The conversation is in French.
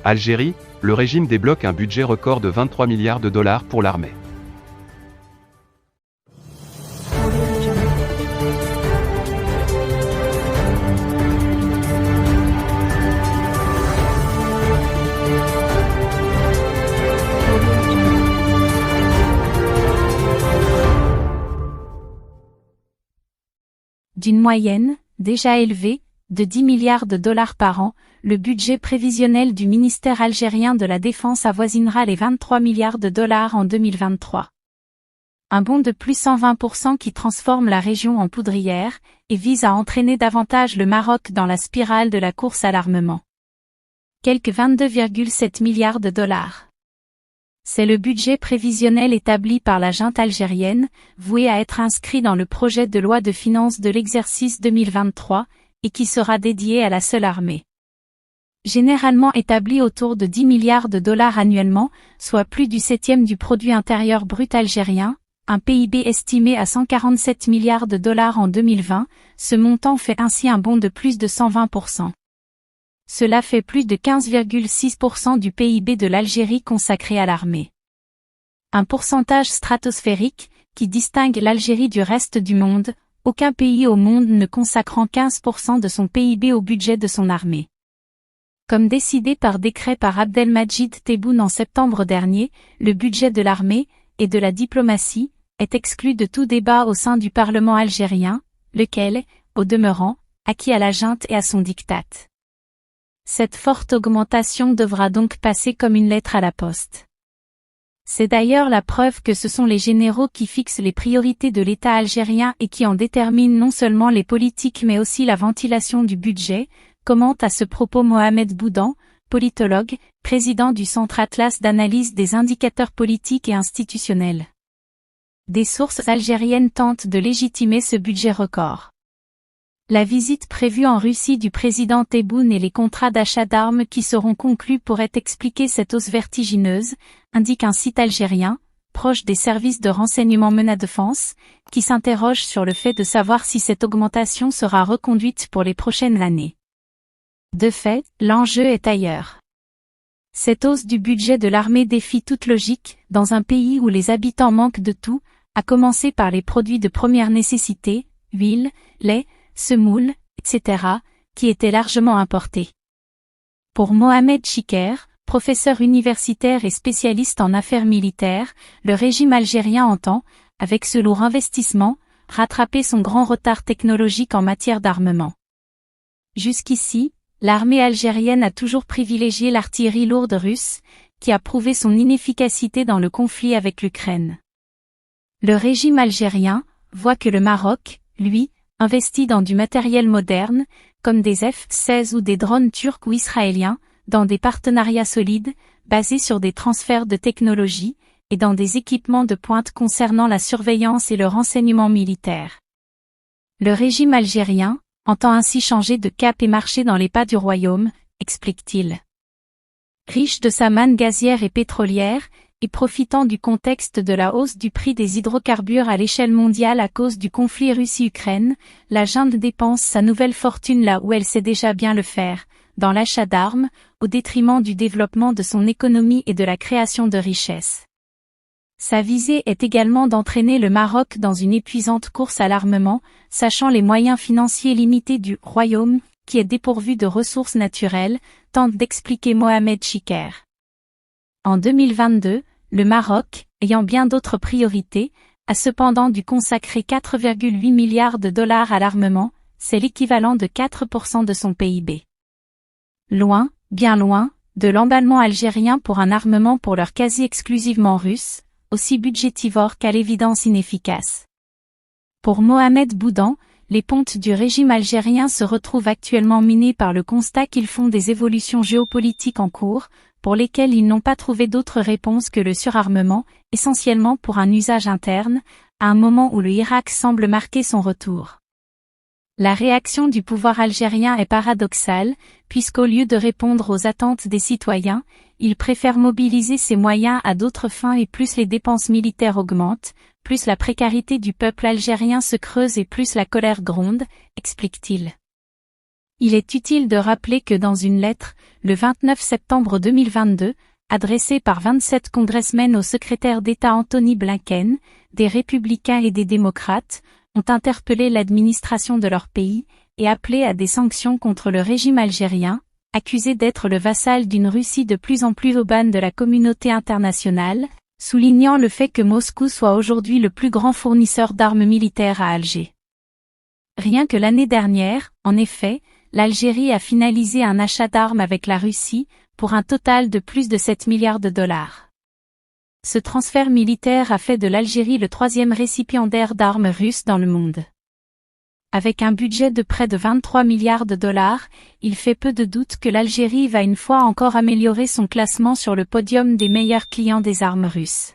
Algérie, le régime débloque un budget record de 23 milliards de dollars pour l'armée. D'une moyenne, déjà élevée, de 10 milliards de dollars par an, le budget prévisionnel du ministère algérien de la Défense avoisinera les 23 milliards de dollars en 2023. Un bond de plus 120% qui transforme la région en poudrière et vise à entraîner davantage le Maroc dans la spirale de la course à l'armement. Quelque 22,7 milliards de dollars. C'est le budget prévisionnel établi par la junte algérienne, voué à être inscrit dans le projet de loi de finances de l'exercice 2023, et qui sera dédié à la seule armée. Généralement établi autour de 10 milliards de dollars annuellement, soit plus du septième du produit intérieur brut algérien, un PIB estimé à 147 milliards de dollars en 2020, ce montant fait ainsi un bond de plus de 120%. Cela fait plus de 15,6% du PIB de l'Algérie consacré à l'armée. Un pourcentage stratosphérique, qui distingue l'Algérie du reste du monde, aucun pays au monde ne consacrant 15% de son PIB au budget de son armée. Comme décidé par décret par Abdelmadjid Tebboune en septembre dernier, le budget de l'armée, et de la diplomatie, est exclu de tout débat au sein du Parlement algérien, lequel, au demeurant, acquis à la junte et à son diktat. Cette forte augmentation devra donc passer comme une lettre à la poste. C'est d'ailleurs la preuve que ce sont les généraux qui fixent les priorités de l'État algérien et qui en déterminent non seulement les politiques mais aussi la ventilation du budget, commente à ce propos Mohamed Boudan, politologue, président du Centre Atlas d'analyse des indicateurs politiques et institutionnels. Des sources algériennes tentent de légitimer ce budget record. La visite prévue en Russie du président Tebboune et les contrats d'achat d'armes qui seront conclus pourraient expliquer cette hausse vertigineuse, indique un site algérien, proche des services de renseignement MENA-Défense, qui s'interroge sur le fait de savoir si cette augmentation sera reconduite pour les prochaines années. De fait, l'enjeu est ailleurs. Cette hausse du budget de l'armée défie toute logique, dans un pays où les habitants manquent de tout, à commencer par les produits de première nécessité, huile, lait, semoule, etc., qui étaient largement importés. Pour Mohamed Chiker, professeur universitaire et spécialiste en affaires militaires, le régime algérien entend, avec ce lourd investissement, rattraper son grand retard technologique en matière d'armement. Jusqu'ici, l'armée algérienne a toujours privilégié l'artillerie lourde russe, qui a prouvé son inefficacité dans le conflit avec l'Ukraine. Le régime algérien voit que le Maroc, lui, investit dans du matériel moderne, comme des F-16 ou des drones turcs ou israéliens, dans des partenariats solides, basés sur des transferts de technologie, et dans des équipements de pointe concernant la surveillance et le renseignement militaire. Le régime algérien entend ainsi changer de cap et marcher dans les pas du royaume, explique-t-il. Riche de sa manne gazière et pétrolière, et profitant du contexte de la hausse du prix des hydrocarbures à l'échelle mondiale à cause du conflit Russie-Ukraine, la junte dépense sa nouvelle fortune là où elle sait déjà bien le faire, dans l'achat d'armes, au détriment du développement de son économie et de la création de richesses. Sa visée est également d'entraîner le Maroc dans une épuisante course à l'armement, sachant les moyens financiers limités du royaume, qui est dépourvu de ressources naturelles, tente d'expliquer Mohamed Chiker. En 2022, le Maroc, ayant bien d'autres priorités, a cependant dû consacrer 4,8 milliards de dollars à l'armement, c'est l'équivalent de 4% de son PIB. Loin, bien loin, de l'emballement algérien pour un armement pour l'heure quasi exclusivement russe, aussi budgétivore qu'à l'évidence inefficace. Pour Mohamed Boudan, les pontes du régime algérien se retrouvent actuellement minées par le constat qu'ils font des évolutions géopolitiques en cours, pour lesquelles ils n'ont pas trouvé d'autre réponse que le surarmement, essentiellement pour un usage interne, à un moment où le Irak semble marquer son retour. La réaction du pouvoir algérien est paradoxale, puisqu'au lieu de répondre aux attentes des citoyens, il préfère mobiliser ses moyens à d'autres fins et plus les dépenses militaires augmentent, plus la précarité du peuple algérien se creuse et plus la colère gronde, explique-t-il. Il est utile de rappeler que dans une lettre, le 29 septembre 2022, adressée par 27 congressmen au secrétaire d'État Anthony Blinken, des républicains et des démocrates, ont interpellé l'administration de leur pays et appelé à des sanctions contre le régime algérien, accusé d'être le vassal d'une Russie de plus en plus au ban de la communauté internationale, soulignant le fait que Moscou soit aujourd'hui le plus grand fournisseur d'armes militaires à Alger. Rien que l'année dernière, en effet, l'Algérie a finalisé un achat d'armes avec la Russie, pour un total de plus de 7 milliards de dollars. Ce transfert militaire a fait de l'Algérie le troisième récipiendaire d'armes russes dans le monde. Avec un budget de près de 23 milliards de dollars, il fait peu de doute que l'Algérie va une fois encore améliorer son classement sur le podium des meilleurs clients des armes russes.